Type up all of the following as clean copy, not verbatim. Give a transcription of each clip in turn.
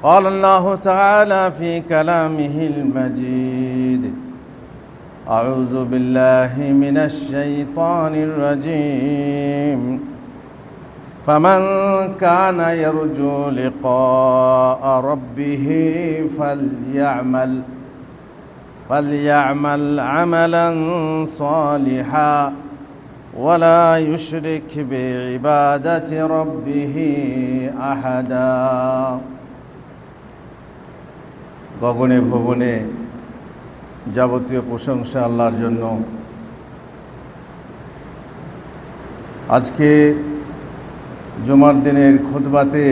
قال الله تعالى في كلامه المجيد: أعوذ بالله من الشيطان الرجيم. فمن كان يرجو لقاء ربه فليعمل عملا صالحا ولا يشرك بعبادة ربه أحدا। গগনে ভুবনে যাবতীয় প্রশংসা আল্লাহর জন্য। আজকে জুমার দিনের খুতবাতে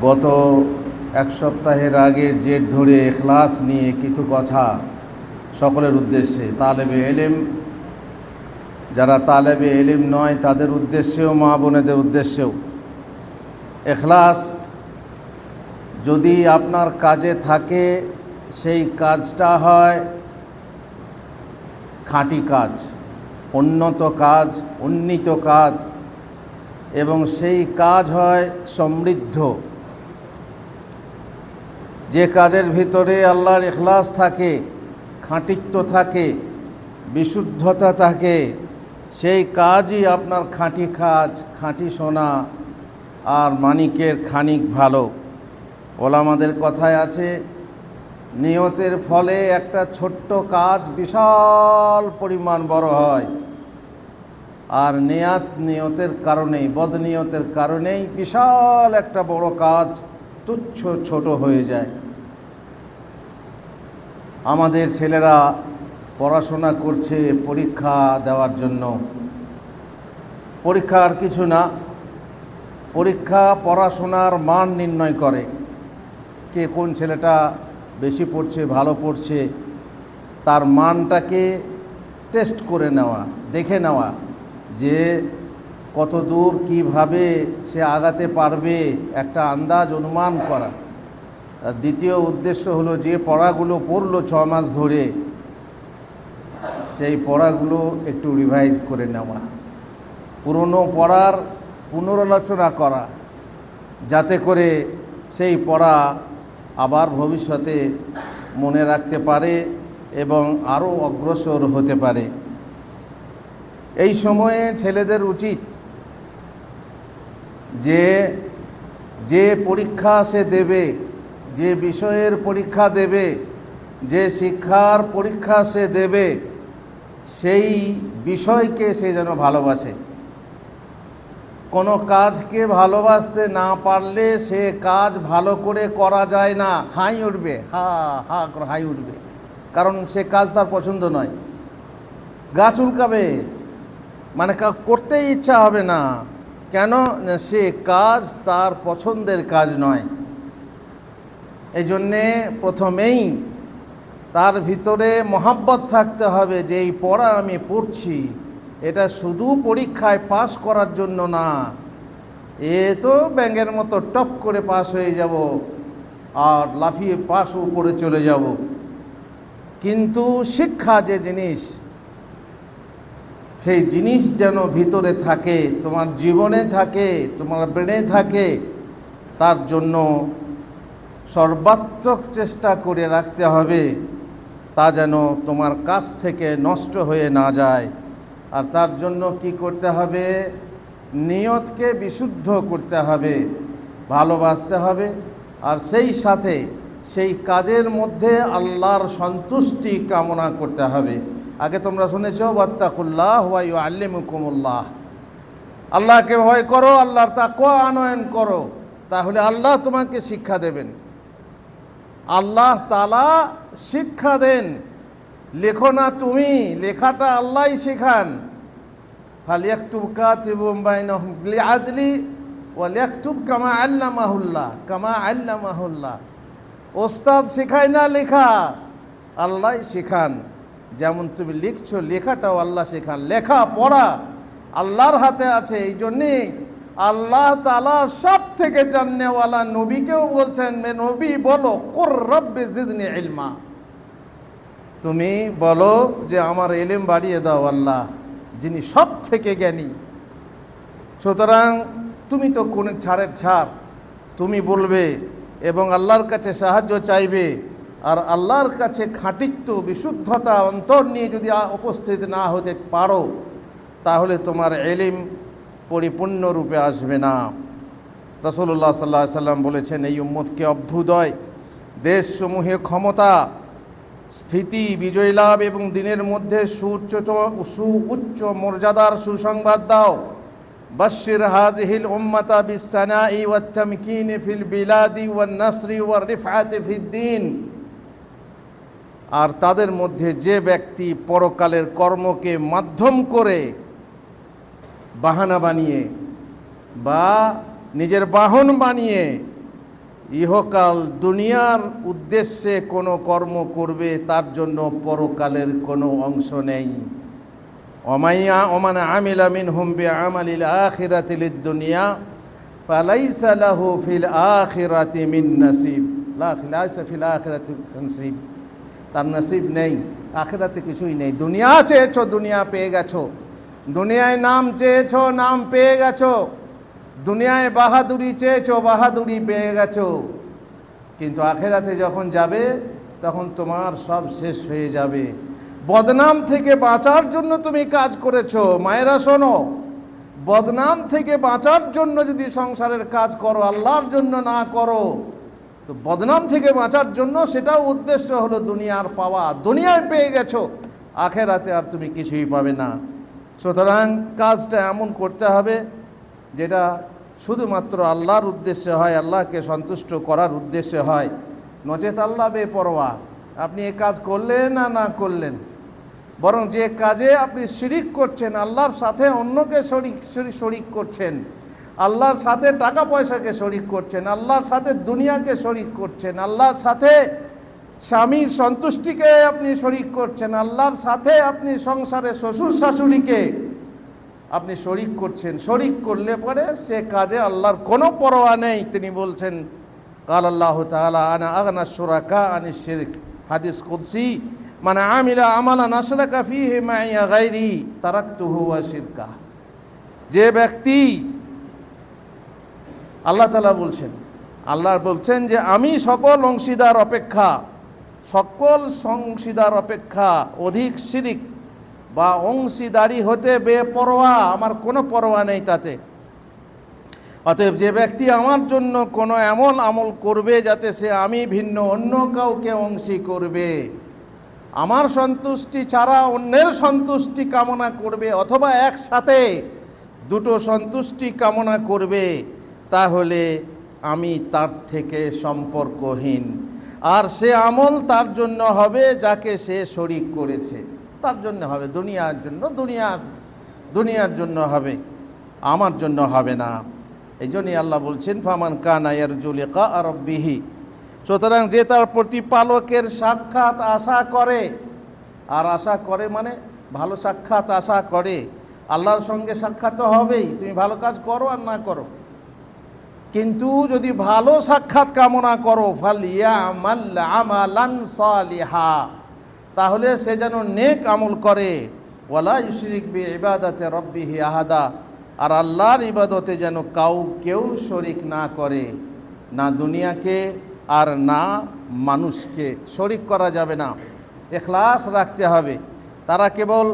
গত এক সপ্তাহের আগে জের ধরে ইখলাস নিয়ে কিছু কথা সকলের উদ্দেশ্যে, তালেবে ইলম, যারা তালেবে ইলম নয় তাদের উদ্দেশ্যেও, মা বোনেদের উদ্দেশ্যেও। ইখলাস যদি আপনার কাজে থাকে, সেই কাজটা হয় খাঁটি কাজ, উন্নত কাজ, উন্নীত কাজ, এবং সেই কাজ হয় সমৃদ্ধ। যে কাজের ভিতরে আল্লাহর ইখলাস থাকে, খাঁটিত্ব থাকে, বিশুদ্ধতা থাকে, সেই কাজই আপনার খাঁটি কাজ, খাঁটি সোনা আর মানিকের খানিক ভালো। ওলামাদের কথায় আছে, নিয়তের ফলে একটা ছোট্ট কাজ বিশাল পরিমাণ বড় হয়, আর নিয়তের কারণেই, বদনিয়তের কারণেই বিশাল একটা বড় কাজ তুচ্ছ ছোট হয়ে যায়। আমাদের ছেলেরা পড়াশোনা করছে পরীক্ষা দেওয়ার জন্য। পরীক্ষা আর কিছু না, পরীক্ষা পড়াশোনার মান নির্ণয় করে। কে কোন ছেলেটা বেশি পড়ছে, ভালো পড়ছে, তার মানটাকে টেস্ট করে নেওয়া, দেখে নেওয়া যে কত দূর কীভাবে সে আগাতে পারবে, একটা আন্দাজ অনুমান করা। আর দ্বিতীয় উদ্দেশ্য হলো, যে পড়াগুলো পড়লো 6 মাস ধরে, সেই পড়াগুলো একটু রিভাইজ করে নেওয়া, পুরনো পড়ার পুনরালোচনা করা, যাতে করে সেই পড়া আবার ভবিষ্যতে মনে রাখতে পারে এবং আরও অগ্রসর হতে পারে। এই সময়ে ছেলেদের উচিত যে পরীক্ষা সে দেবে, যে বিষয়ের পরীক্ষা দেবে, যে শিক্ষার পরীক্ষা সে দেবে, সেই বিষয়কে সে যেন ভালোবাসে। কোনো কাজকে ভালোবাসতে না পারলে সে কাজ ভালো করে করা যায় না। হাই উঠবে, হাই উঠবে, কারণ সে কাজ তার পছন্দ নয়। গা চুলকাবে, মানে করতেই ইচ্ছা হবে না। কেন? সে কাজ তার পছন্দের কাজ নয়। এই জন্যে প্রথমেই তার ভিতরে মহাব্বত থাকতে হবে যে এই পড়া আমি পড়ছি, এটা শুধু পরীক্ষায় পাস করার জন্য না। এ তো ব্যাঙের মতো টপ করে পাস হয়ে যাব আর লাফিয়ে পাস উপরে চলে যাব, কিন্তু শিক্ষা যে জিনিস, সেই জিনিস যেন ভিতরে থাকে, তোমার জীবনে থাকে, তোমার ব্রেনে থাকে, তার জন্য সর্বাত্মক চেষ্টা করে রাখতে হবে তা যেন তোমার কাছ থেকে নষ্ট হয়ে না যায়। আর তার জন্য কি করতে হবে? নিয়তকে বিশুদ্ধ করতে হবে, ভালোবাসতে হবে, আর সেই সাথে সেই কাজের মধ্যে আল্লাহর সন্তুষ্টি কামনা করতে হবে। আগে তোমরা শুনেছ, ওয়াত্তাকুল্লাহ ওয়া ইউআল্লিমুকুমুল্লাহ, আল্লাহকে ভয় করো, আল্লাহর তাকওয়া আনয়ন করো, তাহলে আল্লাহ তোমাকে শিক্ষা দেবেন। আল্লাহ তাআলা শিক্ষা দেন, লেখো না তুমি, লেখাটা আল্লাহই শেখান। ফালিয়াকতুব কাতিবুম বাইনাহুম বিল আদলি ওয়া লিয়াকতুব কামা আল্লামাহুল্লাহ। ওস্তাদ শেখায় না লেখা, আল্লাহই শেখান। যেমন তুমি লিখছো, লেখাটাও আল্লাহ শেখান। লেখা পড়া আল্লাহর হাতে আছে। এই জন্যে আল্লাহ তাআলা সব থেকে জাননেওয়ালা নবীকেও বলছেন, মে নবী বলো, কুর রব্বি জিদনি ইলমা, তুমি বলো যে আমার ইলম বাড়িয়ে দাও আল্লাহ, যিনি সব থেকে জ্ঞানী। সুতরাং তুমি তো কোন ছাড়ের ছাড়, তুমি বলবে এবং আল্লাহর কাছে সাহায্য চাইবে। আর আল্লাহর কাছে খাঁটিত্ব বিশুদ্ধতা অন্তর নিয়ে যদি উপস্থিত না হতে পারো, তাহলে তোমার ইলম পরিপূর্ণরূপে আসবে না। রাসূলুল্লাহ সাল্লাল্লাহু আলাইহি সাল্লাম বলেছেন, এই উম্মতকে অভ্যুদয়, দেশসমূহে ক্ষমতা, স্থিতি, বিজয় লাভ এবং দিনের মধ্যে উচ্চ মর্যাদার সুসংবাদ দাও। বাশশির হাযিহিল উম্মাতা বিসসানাই ওয়াত তামকিনি ফিল বিলাদি ওয়ান নাসরি ওয়ার রিফআতি ফিদ্দিন। আর তাদের মধ্যে যে ব্যক্তি পরকালের কর্মকে মাধ্যম করে বাহানা বানিয়ে বা নিজের বাহন বানিয়ে ইহকাল দুনিয়ার উদ্দেশ্যে কোনো কর্ম করবে, তার জন্য পরকালের কোনো অংশ নেই। ওমান আমিলা মিনহুম বিআমালিল আখিরাতি লিদ-দুনিয়া ফালাইসা লাহু ফিল আখিরাতি মিন নাসিব। লাইসা ফিল আখিরাতি নাসিব, তার নসিব নেই, আখিরাতে কিছুই নেই। দুনিয়া চেয়েছো, দুনিয়া পেয়ে গেছো। দুনিয়ায় নাম চেয়েছো, নাম পেয়ে গেছো। দুনিয়ায় বাহাদুরি চেয়েছো, বাহাদুরি পেয়ে গেছো। কিন্তু আখিরাতে যখন যাবে তখন তোমার সব শেষ হয়ে যাবে। বদনাম থেকে বাঁচার জন্য তুমি কাজ করেছো। মায়েরা শোনো, বদনাম থেকে বাঁচার জন্য যদি সংসারের কাজ করো, আল্লাহর জন্য না করো, তো বদনাম থেকে বাঁচার জন্য সেটাও উদ্দেশ্য হলো দুনিয়ার পাওয়া। দুনিয়ায় পেয়ে গেছো, আখিরাতে আর তুমি কিছুই পাবে না। সুতরাং কাজটা এমন করতে হবে যেটা শুধুমাত্র আল্লাহর উদ্দেশ্যে হয়, আল্লাহকে সন্তুষ্ট করার উদ্দেশ্যে হয়। নচেত আল্লাহ বেপরোয়া, আপনি এ কাজ করলেন না না করলেন, বরং যে কাজে আপনি শিরিক করছেন, আল্লাহর সাথে অন্যকে শরিক করছেন, আল্লাহর সাথে টাকা পয়সাকে শরিক করছেন, আল্লাহর সাথে দুনিয়াকে শরিক করছেন, আল্লাহর সাথে স্বামীর সন্তুষ্টিকে আপনি শরিক করছেন, আল্লাহর সাথে আপনি সংসারে শ্বশুর শাশুড়িকে আপনি শরিক করছেন। শরিক করলে পরে সে কাজে আল্লাহর কোনো পরোয়া নেই। তিনি বলছেন, কাল আল্লাহ তাআলা আনা আগনা শুরাকা আনিশ শিরক। হাদিস কুদসি, মান আমিলা আমালান আশরাকা ফীহি মাইয়া গায়রি তারাকতুহু ওয়া শিরকা। যে ব্যক্তি, আল্লাহ তাআলা বলছেন, আল্লাহ বলছেন যে আমি সকল অংশীদার অপেক্ষা অধিক শিরিক বা অংশীদারি হতে বেপরোয়া, আমার কোনো পরোয়া নেই তাতে। অতএব যে ব্যক্তি আমার জন্য কোনো এমন আমল করবে যাতে সে আমি ভিন্ন অন্য কাউকে অংশী করবে, আমার সন্তুষ্টি ছাড়া অন্যের সন্তুষ্টি কামনা করবে, অথবা একসাথে দুটো সন্তুষ্টি কামনা করবে, তাহলে আমি তার থেকে সম্পর্কহীন। আর সে আমল তার জন্য হবে যাকে সে শরিক করেছে, তার জন্য হবে, দুনিয়ার জন্য হবে, আমার জন্য হবে না। এই জন্যই আল্লাহ বলছেন, ফামান কানা ইয়ারজু লিকা রাব্বিহি। সুতরাং যে তার প্রতিপালকের সাক্ষাৎ আশা করে, আর আশা করে মানে ভালো সাক্ষাৎ আশা করে, আল্লাহর সঙ্গে সাক্ষাৎ তো হবেই, তুমি ভালো কাজ করো আর না করো, কিন্তু যদি ভালো সাক্ষাৎ কামনা করো, ফালইয়ামাল আমালান সালিহা, তাহলে সে যেন নেক আমল করে, ওয়ালা ইউশরিক বিইবাদাতি রাব্বিহি আহাদা, আর আল্লাহর ইবাদতে যেন কেউ শরিক না করে, না দুনিয়াকে আর না মানুষকে শরিক করা যাবে না, ইখলাস রাখতে হবে। তারা কেবল,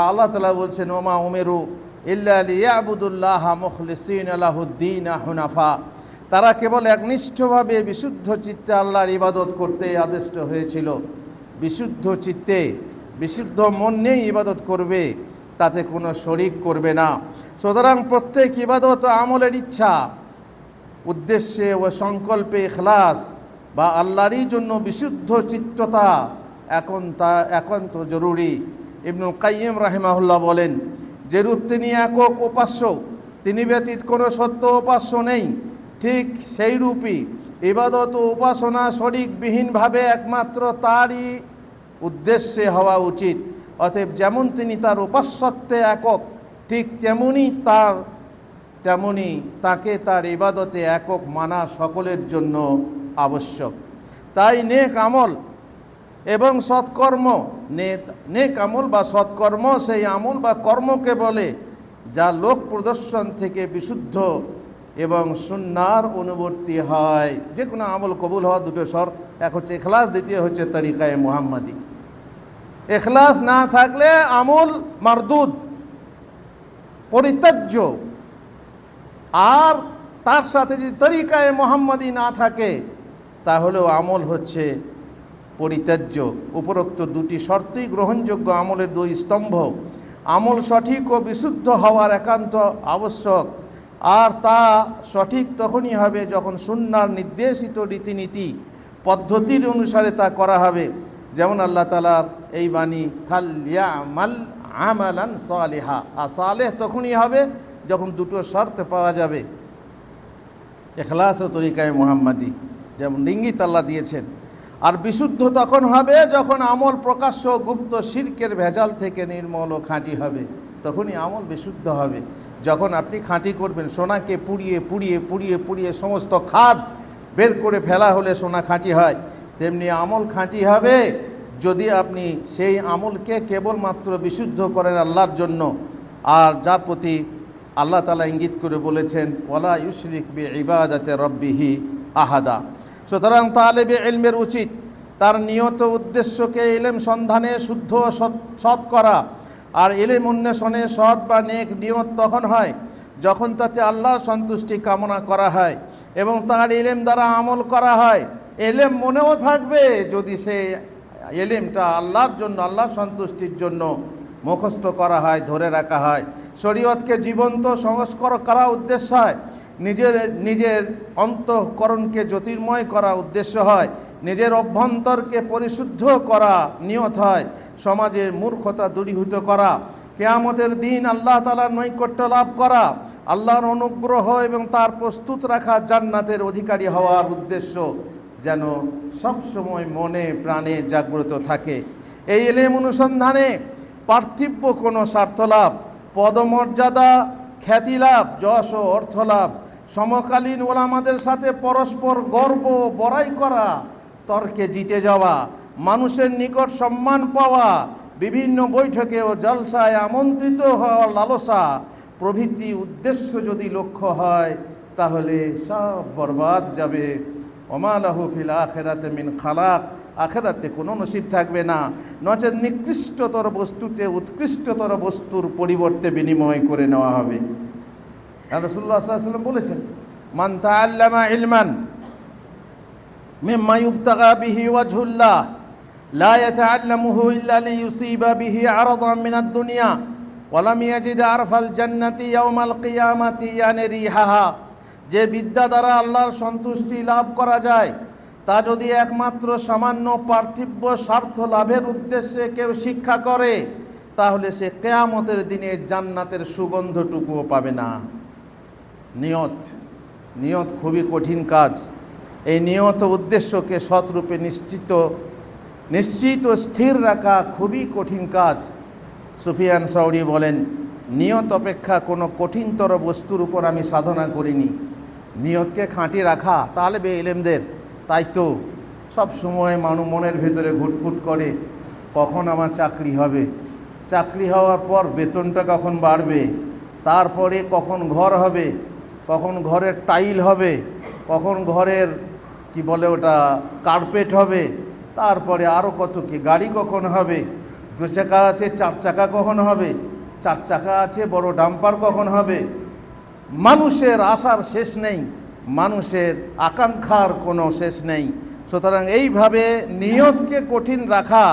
আল্লাহ তাআলা বলছেন, ওমা উমিরু ইল্লা লিয়াবুদুল্লাহা মুখলিসিনা লাহুদ্দীন হুনাফা, তারা কেবল একনিষ্ঠভাবে বিশুদ্ধ চিত্তে আল্লাহর ইবাদত করতে আদেষ্ট হয়েছিল। বিশুদ্ধ চিত্তে, বিশুদ্ধ মন নিয়ে ইবাদত করবে, তাতে কোনো শরিক করবে না। সুতরাং প্রত্যেক ইবাদত আমলের ইচ্ছা, উদ্দেশ্যে ও সংকল্পে ইখলাস বা আল্লাহরই জন্য বিশুদ্ধ চিত্ততা একান্ত জরুরি। ইবনুল কাইয়িম রাহিমাহুল্লাহ বলেন, যেরূপ তিনি একক উপাস্য, তিনি ব্যতীত কোনো সত্য উপাস্য নেই, ঠিক সেই রূপই ইবাদত ও উপাসনা শরিকবিহীনভাবে একমাত্র তারই উদ্দেশ্যে হওয়া উচিত। অতএব যেমন তিনি তার উপাস্যত্বে একক, ঠিক তেমনি তাকে তার ইবাদতে একক মানা সকলের জন্য আবশ্যক। তাই নেক আমল এবং সৎকর্ম, নেক আমল বা সৎকর্ম সেই আমল বা কর্মকে বলে যা লোক প্রদর্শন থেকে বিশুদ্ধ এবং সুন্নার অনুবর্তী হয়। যে কোনো আমল কবুল হওয়া দুটো শর্ত, এক হচ্ছে ইখলাস, দ্বিতীয় হচ্ছে তরিকায়ে মুহাম্মাদি। ইখলাস না থাকলে আমল মারদুদ, পরিত্যাজ্য। আর তার সাথে যদি তরিকায়ে মুহাম্মাদি না থাকে তাহলেও আমল হচ্ছে পরিত্যাজ্য। উপরোক্ত দুটি শর্তই গ্রহণযোগ্য আমলের দুই স্তম্ভ। আমল সঠিক ও বিশুদ্ধ হওয়ার একান্ত আবশ্যক, আর তা সঠিক তখনই হবে যখন সুন্নাহর নির্দেশিত রীতিনীতি পদ্ধতির অনুসারে তা করা হবে। যেমন আল্লাহ তাআলার এই বাণী, ফালইয়ামাল আমালান সালিহা, আর সালেহ তখনই হবে যখন দুটো শর্ত পাওয়া যাবে, ইখলাস ও তরিকায়ে মুহাম্মাদি, যেমন ইঙ্গিত আল্লাহ দিয়েছেন। আর বিশুদ্ধ তখন হবে যখন আমল প্রকাশ্য গুপ্ত শিরকের ভেজাল থেকে নির্মল ও খাঁটি হবে, তখনই আমল বিশুদ্ধ হবে। যখন আপনি খাঁটি করবেন, সোনাকে পুড়িয়ে পুড়িয়ে পুড়িয়ে পুড়িয়ে সমস্ত খাদ বের করে ফেলা হলে সোনা খাঁটি হয়, তেমনি আমল খাঁটি হবে যদি আপনি সেই আমলকে কেবলমাত্র বিশুদ্ধ করেন আল্লাহর জন্য, আর যার প্রতি আল্লাহ তাআলা ইঙ্গিত করে বলেছেন ওয়ালা ইউশরিক বিইবাদাতি রাব্বিহি আহাদা। সুতরাং তালেবে ইলমের উচিত তার নিয়ত উদ্দেশ্যকে ইলম সন্ধানে শুদ্ধ ও সৎ করা। আর ইলম অন্বেষণে সৎ বা নেক নিয়ত তখন হয় যখন তাতে আল্লাহর সন্তুষ্টি কামনা করা হয় এবং তার ইলম দ্বারা আমল করা হয়। ইলম মনেও থাকবে যদি সে ইলমটা আল্লাহর জন্য, আল্লাহর সন্তুষ্টির জন্য মুখস্থ করা হয়, ধরে রাখা হয়। শরীয়তকে জীবন্ত সংস্কার করা উদ্দেশ্য হয়, নিজের অন্তঃকরণকে জ্যোতির্ময় করা উদ্দেশ্য হয়, নিজের অভ্যন্তরকে পরিশুদ্ধ করা নিয়ত হয়, সমাজের মূর্খতা দূরীভূত করা, কিয়ামতের দিন আল্লাহ তাআলার নৈকট্য লাভ করা, আল্লাহর অনুগ্রহ এবং তার প্রস্তুত রাখা জান্নাতের অধিকারী হওয়ার উদ্দেশ্য যেন সব সময় মনে প্রাণে জাগ্রত থাকে। এই ইলম অনুসন্ধানে পার্থিব্য কোনো স্বার্থলাভ, পদমর্যাদা, খ্যাতিলাভ, যশ ও অর্থলাভ, সমকালীন ওলামাদের সাথে পরস্পর গর্ব বড়াই করা, তর্কে জিতে যাওয়া, মানুষের নিকট সম্মান পাওয়া, বিভিন্ন বৈঠকে ও জলসায় আমন্ত্রিত হওয়ার লালসা প্রভৃতি উদ্দেশ্য যদি লক্ষ্য হয় তাহলে সব বরবাদ যাবে। ওমা লাহু ফিল আখিরাতি মিন খালাক, আখিরাতে কোনো নসিব থাকবে না, নচেৎ নিকৃষ্টতর বস্তুতে উৎকৃষ্টতর বস্তুর পরিবর্তে বিনিময় করে নেওয়া হবে। রাসূলুল্লাহ সাল্লাল্লাহু আলাইহি ওয়াসাল্লাম বলেছেন, মান তাআল্লামা ইলমান মিম্মা ইবতাগা বিহি ওয়াজহুল্লাহ লা ইয়াতাআল্লামুহু ইল্লা লিইউসিবা বিহি আরাদান মিনাদ দুনিয়া ওয়া লাম ইয়াজিদ আরফাল জান্নাতি ইয়াওমাল কিয়ামাতি ইয়ানি রিহাহা। যে বিদ্যা দ্বারা আল্লাহর সন্তুষ্টি লাভ করা যায় তা যদি একমাত্র সামান্য পার্থিব্য স্বার্থ লাভের উদ্দেশ্যে কেউ শিক্ষা করে তাহলে সে কিয়ামতের দিনে জান্নাতের সুগন্ধটুকুও পাবে না। নিয়ত খুবই কঠিন কাজ। এই নিয়ত উদ্দেশ্যকে সৎরূপে নিশ্চিত ও স্থির রাখা খুবই কঠিন কাজ। সুফিয়ান সাউরি বলেন, নিয়ত অপেক্ষা কোনো কঠিনতর বস্তুর উপর আমি সাধনা করিনি। নিয়তকে খাঁটি রাখা তালেবে ইলমদের দায়িত্ব। সব সময় মনের ভেতরে ঘুটঘুট করে কখন আমার চাকরি হবে, চাকরি হওয়ার পর বেতনটা কখন বাড়বে, তারপরে কখন ঘর হবে, কখন ঘরের টাইল হবে, কখন ঘরের কি বলে ওটা কার্পেট হবে, তারপরে আরও কত কি, গাড়ি কখন হবে, 2 চাকা আছে 4 চাকা কখন হবে, 4 চাকা আছে বড় ডাম্পার কখন হবে। মানুষের আশার শেষ নেই, মানুষের আকাঙ্ক্ষার কোনো শেষ নেই। সুতরাং এইভাবে নিয়তকে কঠিন রাখা,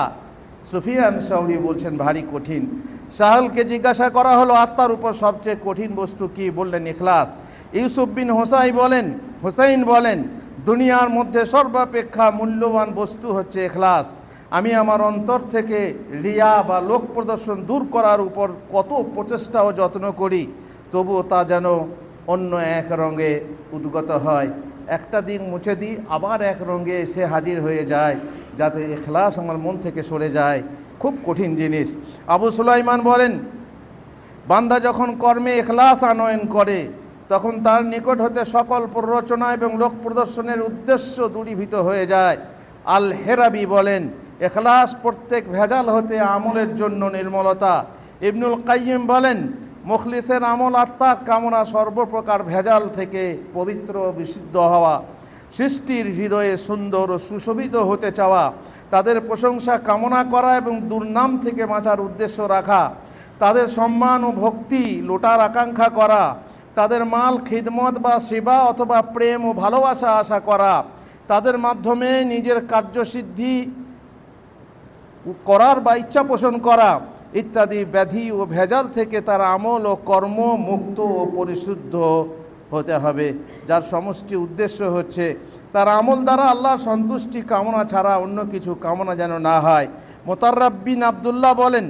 সুফিয়ান সাউরি বলছেন ভারী কঠিন। সাহলকে জিজ্ঞাসা করা হলো আত্মার উপর সবচেয়ে কঠিন বস্তু কি? বললেন ইখলাস। ইউসুফ বিন হুসাইন বলেন দুনিয়ার মধ্যে সর্বাপেক্ষা মূল্যবান বস্তু হচ্ছে ইখলাস। আমি আমার অন্তর থেকে রিয়া বা লোক প্রদর্শন দূর করার উপর কত প্রচেষ্টা ও যত্ন করি, তবুও তা যেন অন্য এক রঙে উদ্গত হয়। একটা দিক মুছে দিই, আবার এক রঙে এসে হাজির হয়ে যায়, যাতে ইখলাস আমার মন থেকে সরে যায়। খুব কঠিন জিনিস। আবু সুলাইমান বলেন, বান্দা যখন কর্মে ইখলাস আনয়ন করে তখন তার নিকট হতে সকল প্ররোচনা এবং লোক প্রদর্শনের উদ্দেশ্য দূরীভূত হয়ে যায়। আল হেরাবি বলেন, ইখলাস প্রত্যেক ভেজাল হতে আমলের জন্য নির্মলতা। ইবনুল কাইয়িম বলেন, মুখলিসের আমল আত্মার কামনা সর্বপ্রকার ভেজাল থেকে পবিত্র বিশুদ্ধ হওয়া, সৃষ্টির হৃদয়ে সুন্দর ও সুশোভিত হতে চাওয়া, তাদের প্রশংসা কামনা করা এবং দুর্নাম থেকে বাঁচার উদ্দেশ্য রাখা, তাদের সম্মান ও ভক্তি লোটার আকাঙ্ক্ষা করা, তাদের মাল খিদমত বা সেবা অথবা প্রেম ও ভালোবাসা আশা করা, তাদের মাধ্যমে নিজের কার্যসিদ্ধি করার বা ইচ্ছা পোষণ করা ইত্যাদি ব্যাধি ও ভেজাল থেকে তার আমল ও কর্ম মুক্ত ও পরিশুদ্ধ হতে হবে, যার সমষ্টি উদ্দেশ্য হচ্ছে তার আমল দ্বারা আল্লাহর সন্তুষ্টি কামনা ছাড়া অন্য কিছু কামনা যেন না হয়। মোতাররাব বিন আবদুল্লাহ বলেন,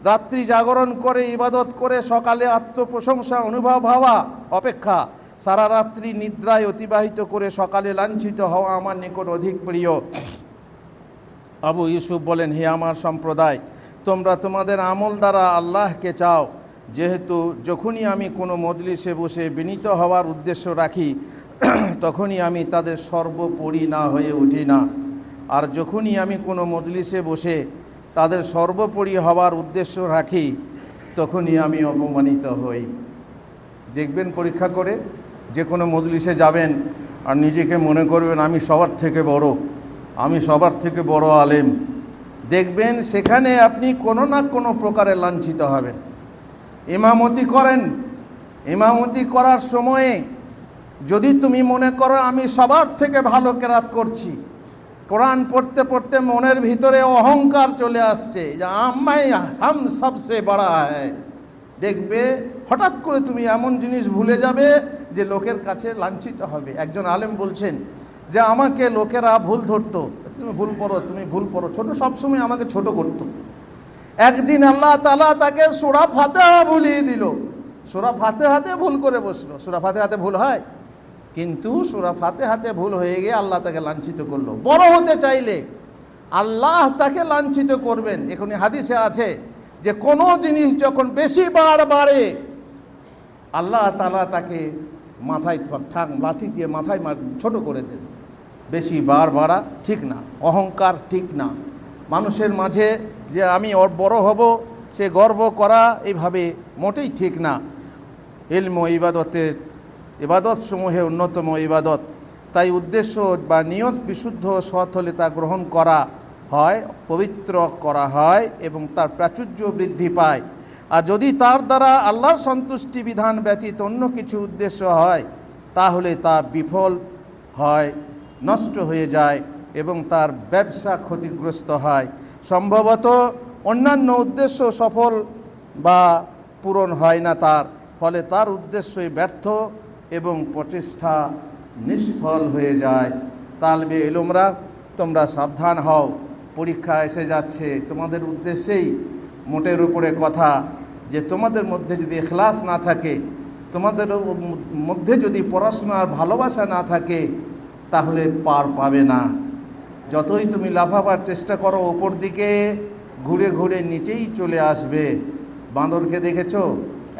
রাত্রি জাগরণ করে ইবাদত করে সকালে আত্মপ্রশংসা অনুভব হওয়া অপেক্ষা সারা রাত্রি নিদ্রায় অতিবাহিত করে সকালে লাঞ্ছিত হওয়া আমার নিকট অধিক প্রিয়। আবু ইউসুফ বলেন, হে আমার সম্প্রদায়, তোমরা তোমাদের আমল দ্বারা আল্লাহকে চাও, যেহেতু যখনই আমি কোনো মজলিসে বসে বিনীত হওয়ার উদ্দেশ্য রাখি তখনই আমি তাদের সর্বোপরি না হয়ে উঠি না, আর যখনই আমি কোনো মজলিসে বসে তাদের সর্বোপরি হওয়ার উদ্দেশ্য রাখি তখনই আমি অপমানিত হই। দেখবেন পরীক্ষা করে যে কোনো মজলিসে যাবেন আর নিজেকে মনে করবেন আমি সবার থেকে বড়, আমি সবার থেকে বড় আলেম, দেখবেন সেখানে আপনি কোনো না কোনো প্রকারে লাঞ্ছিত হবেন। ইমামতি করেন, ইমামতি করার সময়ে যদি তুমি মনে করো আমি সবার থেকে ভালো কেরাত করছি, কোরআন পড়তে পড়তে মনের ভিতরে অহংকার চলে আসছে যে হাম সবসে বড়া হ্যায়, দেখবে হঠাৎ করে তুমি এমন জিনিস ভুলে যাবে যে লোকের কাছে লাঞ্ছিত হবে। একজন আলেম বলছেন যে আমাকে লোকেরা ভুল ধরতো, তুমি ভুল পড়ো, তুমি ভুল পড়ো, ছোট, সবসময় আমাকে ছোট করতো। একদিন আল্লাহ তাআলা তাকে সূরা ফাতিহা ভুলিয়ে দিল, সূরা ফাতিহাতে ভুল করে বসলো। সূরা ফাতিহাতে ভুল হয়, কিন্তু সূরা ফাতিহাতে ভুল হয়ে গিয়ে আল্লাহ তাকে লাঞ্ছিত করলো। বড় হতে চাইলে আল্লাহ তাকে লাঞ্ছিত করবেন। এখন হাদিসে আছে যে কোনো জিনিস যখন বেশি বার বাড়ে আল্লাহ তাআলা তাকে মাথায় ঠাক লাঠি দিয়ে মাথায় ছোট করে দেন। বেশি বার বাড়া ঠিক না, অহংকার ঠিক না, মানুষের মাঝে যে আমি বড় হব সে গর্ব করা এইভাবে মোটেই ঠিক না। ইলম ও ইবাদত সমূহে অন্যতম ইবাদত, তাই উদ্দেশ্য বা নিয়ত বিশুদ্ধ সৎ হলে তা গ্রহণ করা হয়, পবিত্র করা হয় এবং তার প্রাচুর্য বৃদ্ধি পায়। আর যদি তার দ্বারা আল্লাহর সন্তুষ্টি বিধান ব্যতীত অন্য কিছু উদ্দেশ্য হয় তাহলে তা বিফল হয়, নষ্ট হয়ে যায় এবং তার ব্যবসা ক্ষতিগ্রস্ত হয়। সম্ভবত অন্যান্য উদ্দেশ্য সফল বা পূরণ হয় না, তার ফলে তার উদ্দেশ্যই ব্যর্থ এবং প্রচেষ্টা নিষ্ফল হয়ে যায়। তালবে ইলমরা, তোমরা সাবধান হও, পরীক্ষা এসে যাচ্ছে। তোমাদের উদ্দেশ্যেই মোটের উপরে কথা যে তোমাদের মধ্যে যদি ইখলাস না থাকে, তোমাদের মধ্যে যদি পড়াশোনার ভালোবাসা না থাকে তাহলে পার পাবে না। যতই তুমি লাফাবার চেষ্টা করো ওপর দিকে ঘুরে ঘুরে নিচেই চলে আসবে। বাঁদরকে দেখেছো,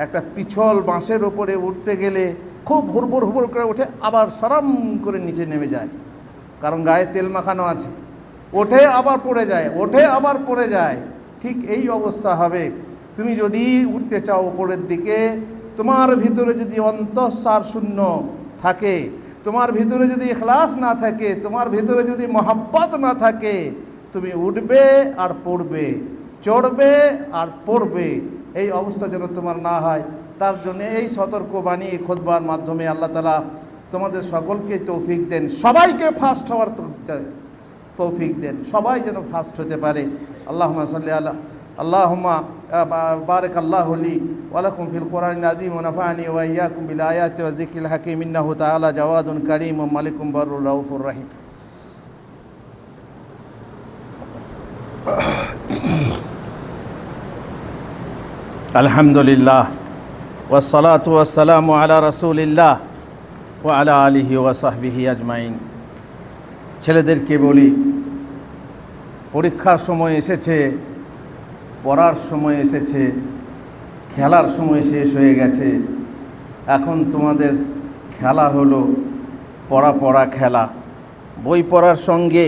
একটা পিছল বাঁশের ওপরে উঠতে গেলে খুব হুড়বুড় হুড়বুড় করে ওঠে, আবার সারাম করে নিচে নেমে যায়, কারণ গায়ে তেল মাখানো আছে। ওঠে আবার পড়ে যায়, ওঠে আবার পড়ে যায়। ঠিক এই অবস্থা হবে। তুমি যদি উঠতে চাও উপরের দিকে, তোমার ভিতরে যদি অন্তঃসার শূন্য থাকে, তোমার ভিতরে যদি ইখলাস না থাকে, তোমার ভিতরে যদি মহাব্বত না থাকে, তুমি উঠবে আর পড়বে, চড়বে আর পড়বে। এই অবস্থা যেন তোমার না হয়, তার জন্য এই সতর্কবাণী খুতবার মাধ্যমে আল্লাহ তাআলা তোমাদের সকলকে তৌফিক দেন, সবাইকে ফার্স্ট হওয়ার তৌফিক দেন, সবাই যেন ফার্স্ট হতে পারে। আল্লাহুম্মা সাল্লি আলা আল্লাহুম্মা বারাক আল্লাহু লি ওয়া লাকুম ফিল কোরআনিল আযীম ওয়া নাফা'নি ওয়া ইয়্যাকুম বিল আয়াতি ওয়া যিকরিল হাকীম ইন্নাহু তাআলা জাওয়াদুন কারীমুম মালিকুম বাররুর রাউফুর রহিম। আলহামদুলিল্লাহ ওয়াসসালাতু ওয়াসসালামু আলা রাসূলিল্লাহ ওয়া আলা আলিহি ওয়া সাহবিহি আজমাইন। ছেলেদেরকে বলি, পরীক্ষার সময় এসেছে, পড়ার সময় এসেছে, খেলার সময় শেষ হয়ে গেছে। এখন তোমাদের খেলা হলো পড়া খেলা। বই পড়ার সঙ্গে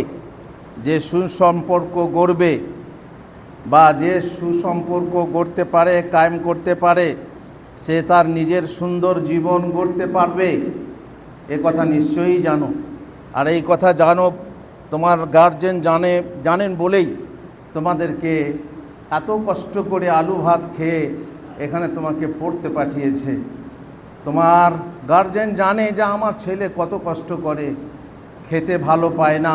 যে সুসম্পর্ক গড়বে বা যে সুসম্পর্ক গড়তে পারে, কায়েম করতে পারে, সে তার নিজের সুন্দর জীবন গড়তে পারবে, এ কথা নিশ্চয়ই জানো। আর এই কথা জানো, তোমার গার্জেন জানেন বলেই তোমাদেরকে এত কষ্ট করে আলু ভাত খেয়ে এখানে তোমাকে পড়তে পাঠিয়েছে। তোমার গার্জেন জানে যে আমার ছেলে কত কষ্ট করে, খেতে ভালো পায় না,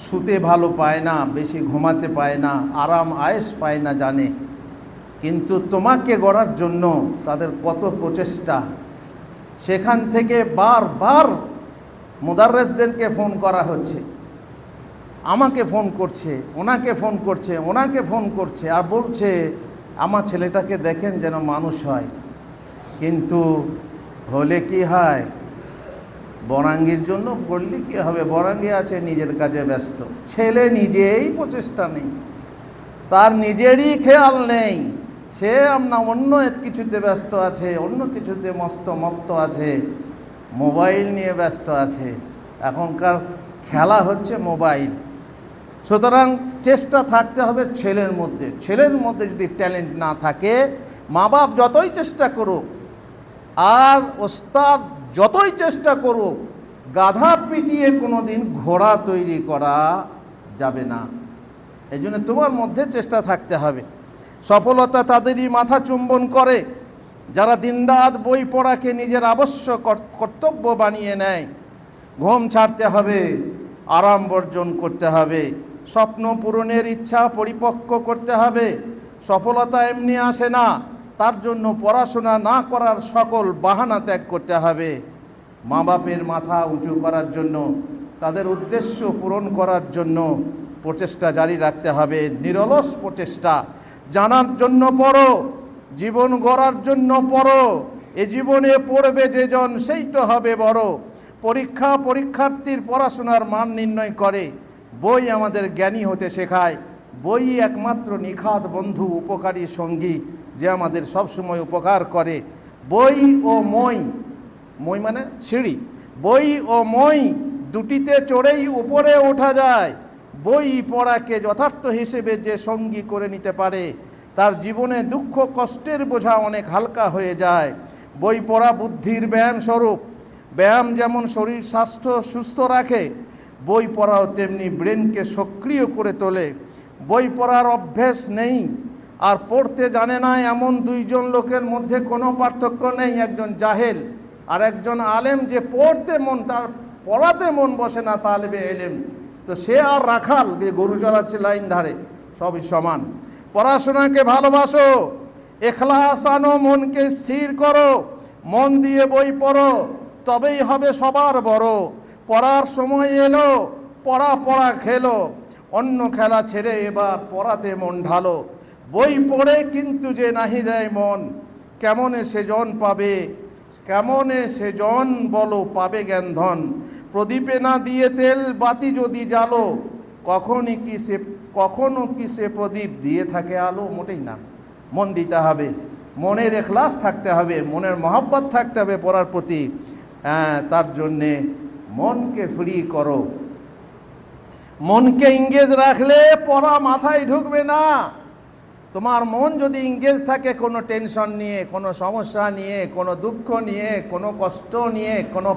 শুতে ভালো পায় না, বেশি ঘুমাতে পায় না, আরাম আয়েশ পায় না জানে। কিন্তু তোমাকে গড়ার জন্য তাদের কত প্রচেষ্টা। সেখান থেকে বারবার মুদাররিসদেরকে ফোন করা হচ্ছে, আমাকে ফোন করছে, ওনাকে ফোন করছে, ওনাকে ফোন করছে, আর বলছে আমার ছেলেটাকে দেখেন যেন মানুষ হয়। কিন্তু হলে কি হয়, বরাঙ্গীর জন্য করলে কি হবে, বরাঙ্গী আছে নিজের কাজে ব্যস্ত, ছেলে নিজেই প্রচেষ্টা নেই, তার নিজেরই খেয়াল নেই, সে আমরা অন্য কিছুতে ব্যস্ত আছে, অন্য কিছুতে মস্ত আছে, মোবাইল নিয়ে ব্যস্ত আছে। এখনকার খেলা হচ্ছে মোবাইল। সুতরাং চেষ্টা থাকতে হবে ছেলের মধ্যে। ছেলের মধ্যে যদি ট্যালেন্ট না থাকে, মা বাপ যতই চেষ্টা করুক আর ওস্তাদ যতই চেষ্টা করুক, গাধা পিটিয়ে কোনো দিন ঘোড়া তৈরি করা যাবে না। এই জন্য তোমার মধ্যে চেষ্টা থাকতে হবে। সফলতা তাদেরই মাথা চুম্বন করে যারা দিনরাত বই পড়াকে নিজের আবশ্যক কর্তব্য বানিয়ে নেয়। ঘুম ছাড়তে হবে, আরাম বর্জন করতে হবে, স্বপ্ন পূরণের ইচ্ছা পরিপক্ক করতে হবে। সফলতা এমনি আসে না, তার জন্য পড়াশোনা না করার সকল বাহানা ত্যাগ করতে হবে। মা বাপের মাথা উঁচু করার জন্য, তাদের উদ্দেশ্য পূরণ করার জন্য প্রচেষ্টা জারি রাখতে হবে, নিরলস প্রচেষ্টা। জানার জন্য পড়ো, জীবন গড়ার জন্য পড়ো। এ জীবনে পড়বে যেজন সেই তো হবে বড়। পরীক্ষার্থীর পড়াশোনার মান নির্ণয় করে, বই আমাদের জ্ঞানী হতে শেখায়। বই একমাত্র নিখাত বন্ধু, উপকারী সঙ্গী, যে আমাদের সবসময় উপকার করে। বই ও মই, মই মানে সিঁড়ি, বই ও মই দুটিতে চড়েই উপরে ওঠা যায়। বই পড়াকে যথার্থ হিসেবে যে সঙ্গী করে নিতে পারে, তার জীবনে দুঃখ কষ্টের বোঝা অনেক হালকা হয়ে যায়। বই পড়া বুদ্ধির ব্যায়াম স্বরূপ। ব্যায়াম যেমন শরীর স্বাস্থ্য সুস্থ রাখে, বই পড়াও তেমনি ব্রেনকে সক্রিয় করে তোলে। বই পড়ার অভ্যেস নেই আর পড়তে জানে না এমন দুইজন লোকের মধ্যে কোনো পার্থক্য নেই। একজন জাহেল আর একজন আলেম। যে পড়তে মন, তার পড়াতে মন বসে না, তালেবে এলেম, তো সে আর রাখাল যে গরু চড়াচ্ছে লাইন ধারে, সবই সমান। পড়াশোনাকে ভালোবাসো, এখলাস আনো, মনকে স্থির করো, মন দিয়ে বই পড়ো, তবেই হবে সবার বড়। পড়ার সময় এলো, পড়া খেলো, অন্য খেলা ছেড়ে এবার পড়াতে মন ঢালো। বই পড়ে কিন্তু যে নাহি দেয় মন, কেমনে সেজন পাবে, কেমনে সেজন বলো পাবে জ্ঞান ধন। প্রদীপে না দিয়ে তেল বাতি যদি জ্বালো, কখনো কি সে প্রদীপ দিয়ে থাকে আলো? মোটেই না। মন দিতে হবে, মনের এখলাস থাকতে হবে, মনের মহব্বত থাকতে হবে পড়ার প্রতি। তার জন্যে মনকে ফ্রি করো। মনকে ইংগেজ রাখলে পড়া মাথায় ঢুকবে না। তোমার মন যদি ইংগেজ থাকে কোনো টেনশন নিয়ে, কোনো সমস্যা নিয়ে, কোনো দুঃখ নিয়ে, কোনো কষ্ট নিয়ে, কোনো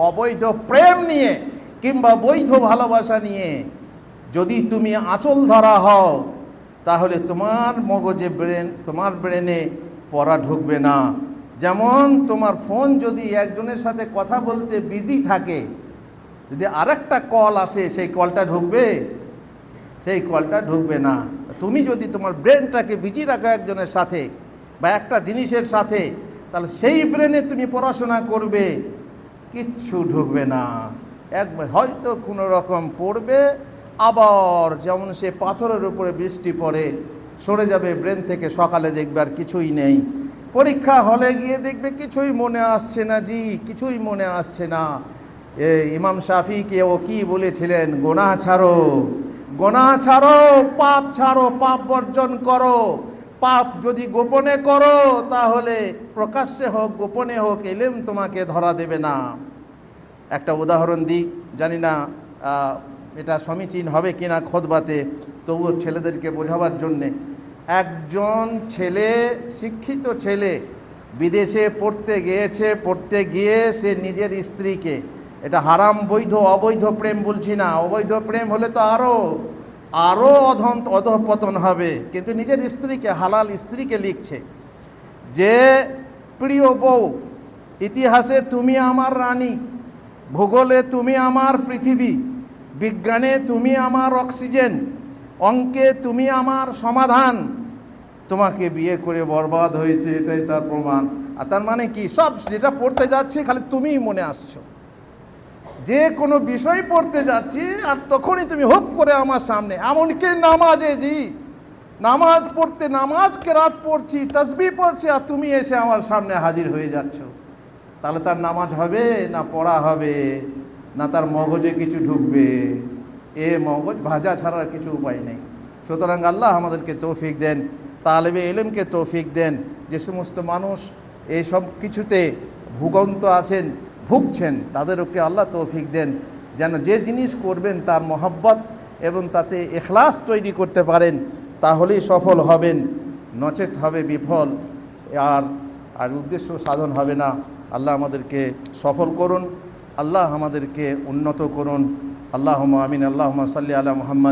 অবৈধ প্রেম নিয়ে, কিংবা বৈধ ভালোবাসা নিয়ে যদি তুমি আঁচল ধরা হও, তাহলে তোমার মগজে তোমার ব্রেনে পড়া ঢুকবে না। যেমন তোমার ফোন যদি একজনের সাথে কথা বলতে বিজি থাকে, যদি আরেকটা কল আসে, সেই কলটা ঢুকবে? সেই কলটা ঢুকবে না। তুমি যদি তোমার ব্রেনটাকে বিজি রাখো একজনের সাথে বা একটা জিনিসের সাথে, তাহলে সেই ব্রেনে তুমি পড়াশোনা করবে, কিচ্ছু ঢুকবে না। একবার হয়তো কোনো রকম পড়বে, আবার যেমন সে পাথরের উপরে বৃষ্টি পড়ে, সরে যাবে ব্রেন থেকে, সকালে দেখবে আর কিছুই নেই। পরীক্ষা হলে গিয়ে দেখবে কিছুই মনে আসছে না, কিছুই মনে আসছে না। ইমাম শাফিকে ও কি বলেছিলেন? গোনাহ ছাড়ো, গোনাহ ছাড়ো, পাপ ছাড়ো, পাপ বর্জন করো। পাপ যদি গোপনে করো, তাহলে প্রকাশ্যে হোক গোপনে হোক ইলম তোমাকে ধরা দেবে না। একটা উদাহরণ দিই, জানি না এটা সমীচীন হবে কিনা খুতবাতে, তবুও ছেলেদেরকে বোঝাবার জন্যে। একজন ছেলে, শিক্ষিত ছেলে, বিদেশে পড়তে গিয়েছে, পড়তে গিয়ে সে নিজের স্ত্রীকে, এটা হারাম বৈধ অবৈধ প্রেম বলছি না, অবৈধ প্রেম হলে তো আরও অধঃপতন হবে, কিন্তু নিজের স্ত্রীকে, হালাল স্ত্রীকে লিখছে যে প্রিয় বউ, ইতিহাসে তুমি আমার রানী, ভূগোলে তুমি আমার পৃথিবী, বিজ্ঞানে তুমি আমার অক্সিজেন, অঙ্কে তুমি আমার সমাধান, তোমাকে বিয়ে করে বরবাদ হয়েছে, এটাই তার প্রমাণ। আর তার মানে কি, সব যেটা পড়তে যাচ্ছি খালি তুমিই মনে আসছো, যে কোনো বিষয় পড়তে যাচ্ছি আর তখনই তুমি হুপ করে আমার সামনে, এমনকি নামাজে, নামাজ পড়তে, নামাজ কেরাত পড়ছি, তাসবিহ পড়ছি, আর তুমি এসে আমার সামনে হাজির হয়ে যাচ্ছ। তাহলে তার নামাজ হবে না পড়া হবে, না তার মগজে কিছু ঢুকবে? মগজ ভাজা ছাড়ার কিছু উপায় নেই। সুতরাং আল্লাহ আমাদেরকে তৌফিক দেন, তালেবে ইলমকে তৌফিক দেন। যে সমস্ত মানুষ এই সব কিছুতে ভুগছেন, তাদেরকে আল্লাহ তৌফিক দেন যেন যে জিনিস করবেন তার মহব্বত এবং তাতে ইখলাস তৈরি করতে পারেন, তাহলেই সফল হবেন, নচেত হবে বিফল, আর উদ্দেশ্য সাধন হবে না। আল্লাহ আমাদেরকে সফল করুন, আল্লাহ আমাদেরকে উন্নত করুন। আল্লাহুম্মা আমিন। আল্লাহুম্মা সাল্লি আলা মুহাম্মদ।